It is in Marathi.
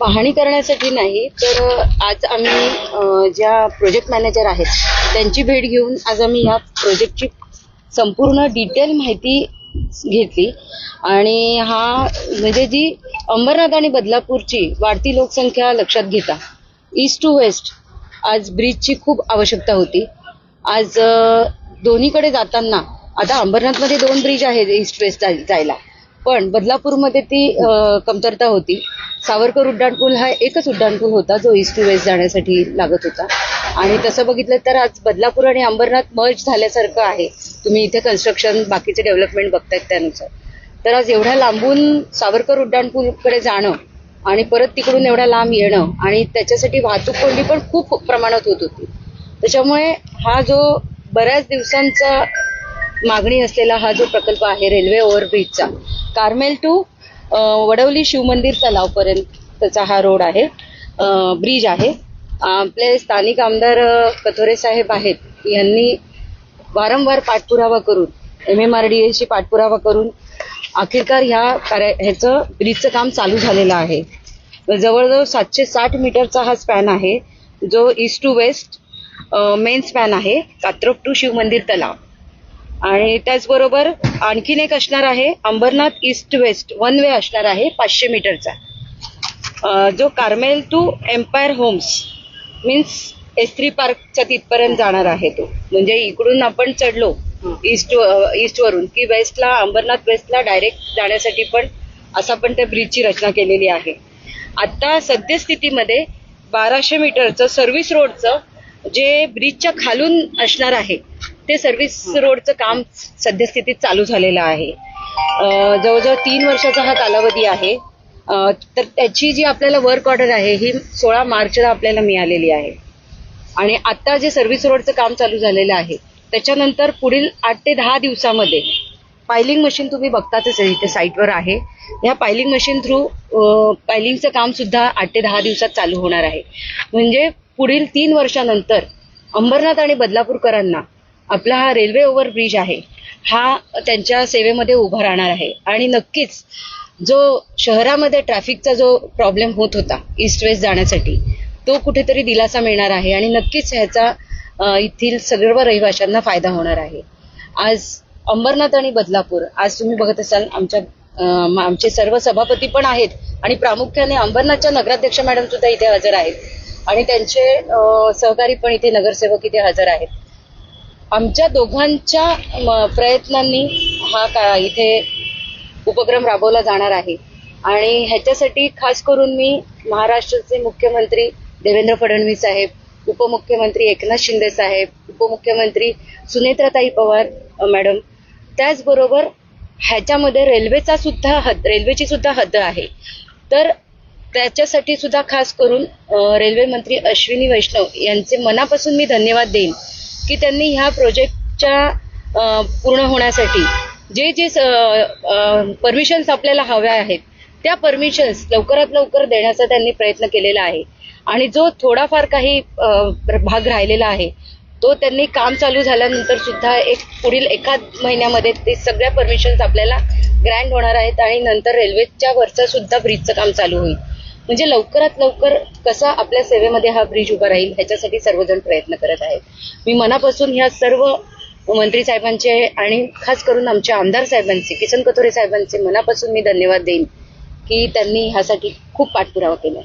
पाहणी करण्यासाठी नाही तर आज आम्ही ज्या प्रोजेक्ट मॅनेजर आहेत त्यांची भेट घेऊन आज आम्ही या प्रोजेक्टची संपूर्ण डिटेल माहिती घेतली आणि हा म्हणजे जी अंबरनाथ आणि बदलापूरची वाढती लोकसंख्या लक्षात घेता ईस्ट टू वेस्ट आज ब्रिजची खूप आवश्यकता होती. आज दोन्हीकडे जाताना आता अंबरनाथमध्ये 2 ब्रिज आहेत ईस्ट वेस्ट जायला, पण बदलापूरमध्ये ती कमतरता होती. सावरकर उड्डाणपूल हा एकच उड्डाणपूल होता जो ईस्ट टू वेस्ट जाण्यासाठी लागत होता आणि तसं बघितलं तर आज बदलापूर आणि अंबरनाथ मर्ज झाल्यासारखं आहे. तुम्ही इथे कन्स्ट्रक्शन बाकीचे डेव्हलपमेंट बघतायत त्यानुसार. तर आज एवढ्या लांबून सावरकर उड्डाणपूलकडे जाणं आणि परत तिकडून एवढ्या लांब येणं आणि त्याच्यासाठी वाहतूक कोंडी पण खूप प्रमाणात होत होती. त्याच्यामुळे हा जो बऱ्याच दिवसांचा मागणी असलेला हा जो प्रकल्प आहे रेल्वे ओव्हरब्रिजचा कार्मेल टू वडवली शिवमंदिर तलावपर्यंतचा हा रोड आहे, ब्रिज आहे. आपले स्थानिक आमदार कथोरे साहेब आहेत यांनी वारंवार पाठपुरावा करून MMRDAशी पाठपुरावा करून अखेरकार ह्याचं ब्रिजचं काम चालू झालेलं आहे. जवळजवळ 760 मीटरचा हा स्पॅन आहे जो east to west main span आहे कात्रप टू शिवमंदिर तलाव. आणि त्याचबरोबर आणखीन एक असणार आहे अंबरनाथ ईस्ट वेस्ट 1 वे असणार आहे 500 मीटरचा जो Carmel to Empire Homes means S3 पार्कच्या तिथपर्यंत जाणार आहे. तो म्हणजे इकडून आपण चढलो ईस्ट वरून की वेस्टला अंबरनाथ वेस्टला डायरेक्ट जाण्यासाठी पण असा पण त्या ब्रिजची रचना केलेली आहे. आता सद्यस्थितीमध्ये 1200 मीटरचं सर्व्हिस रोडचं जे ब्रिजच्या खालून असणार आहे ते सर्व्हिस रोडचं काम सद्यस्थितीत चालू झालेलं आहे. जवळजवळ 3 वर्षाचा हा कालावधी आहे. तर त्याची जी आपल्याला वर्क ऑर्डर आहे ही 16 मार्चला आपल्याला मिळालेली आहे. आणि आता जे सर्व्हिस रोडचं काम चालू झालेलं आहे त्याच्यानंतर पुढील 8 ते 10 दिवसामध्ये पायलिंग मशीन तुम्ही बघतातच इथे साईटवर आहे. ह्या पायलिंग मशीन थ्रू पायलिंगचं काम सुद्धा 8 ते 10 दिवसात चालू होणार आहे. म्हणजे पुढील 3 वर्षानंतर अंबरनाथ आणि बदलापूरकरांना आपला हा रेल्वे ओव्हरब्रिज आहे हा त्यांच्या सेवेमध्ये उभा राहणार आहे. आणि नक्कीच जो शहरामध्ये ट्रॅफिकचा जो प्रॉब्लेम होत होता ईस्ट वेस्ट जाण्यासाठी तो कुठेतरी दिलासा मिळणार आहे आणि नक्कीच ह्याचा येथील सर्व रहिवाशांना फायदा होणार आहे. आज अंबरनाथ आणि बदलापूर आज तुम्ही बघत असाल आमचे सर्व सभापती पण आहेत आणि प्रामुख्याने अंबरनाथच्या नगराध्यक्ष मॅडम सुद्धा इथे हजर आहेत आणि त्यांचे सहकारी पण इथे नगरसेवक इथे हजर आहेत. आमच्या दोघांच्या प्रयत्नांनी हा इथे उपक्रम राबवला जाणार आहे आणि ह्याच्यासाठी खास करून मी महाराष्ट्राचे मुख्यमंत्री देवेंद्र फडणवीस साहेब, उपमुख्यमंत्री एकनाथ शिंदे साहेब, उपमुख्यमंत्री सुनेत्राताई पवार मॅडम, त्याचबरोबर ह्याच्यामध्ये रेल्वेची सुद्धा हद्द आहे. तर त्याच्यासाठी सुद्धा खास करून रेल्वे मंत्री अश्विनी वैष्णव यांचे मनापासून मी धन्यवाद देईन की त्यांनी ह्या प्रोजेक्टच्या पूर्ण होण्यासाठी जे परमिशन्स आपल्याला हव्या आहेत त्या परमिशन्स लवकरात लवकर देण्याचा त्यांनी प्रयत्न केलेला आहे. आणि जो थोडाफार काही भाग राहिलेला आहे तो त्यांनी काम चालू झाल्यानंतर सुद्धा पुढील 1 महिन्यामध्ये ते सगळ्या परमिशन्स आपल्याला ग्रँट होणार आहेत आणि नंतर रेल्वेच्या वरचं सुद्धा ब्रिजचं काम चालू होईल. म्हणजे लवकरात लवकर कसा आपल्या सेवेमध्ये हा ब्रिज उभा राहील ह्याच्यासाठी सर्वजण प्रयत्न करत आहेत. मी मनापासून ह्या सर्व मंत्री साहेबांचे आणि खास करून आमच्या आमदार साहेबांचे किसन कथोरे साहेबांचे मनापासून मी धन्यवाद देईन की त्यांनी ह्यासाठी खूप पाठपुरावा केला.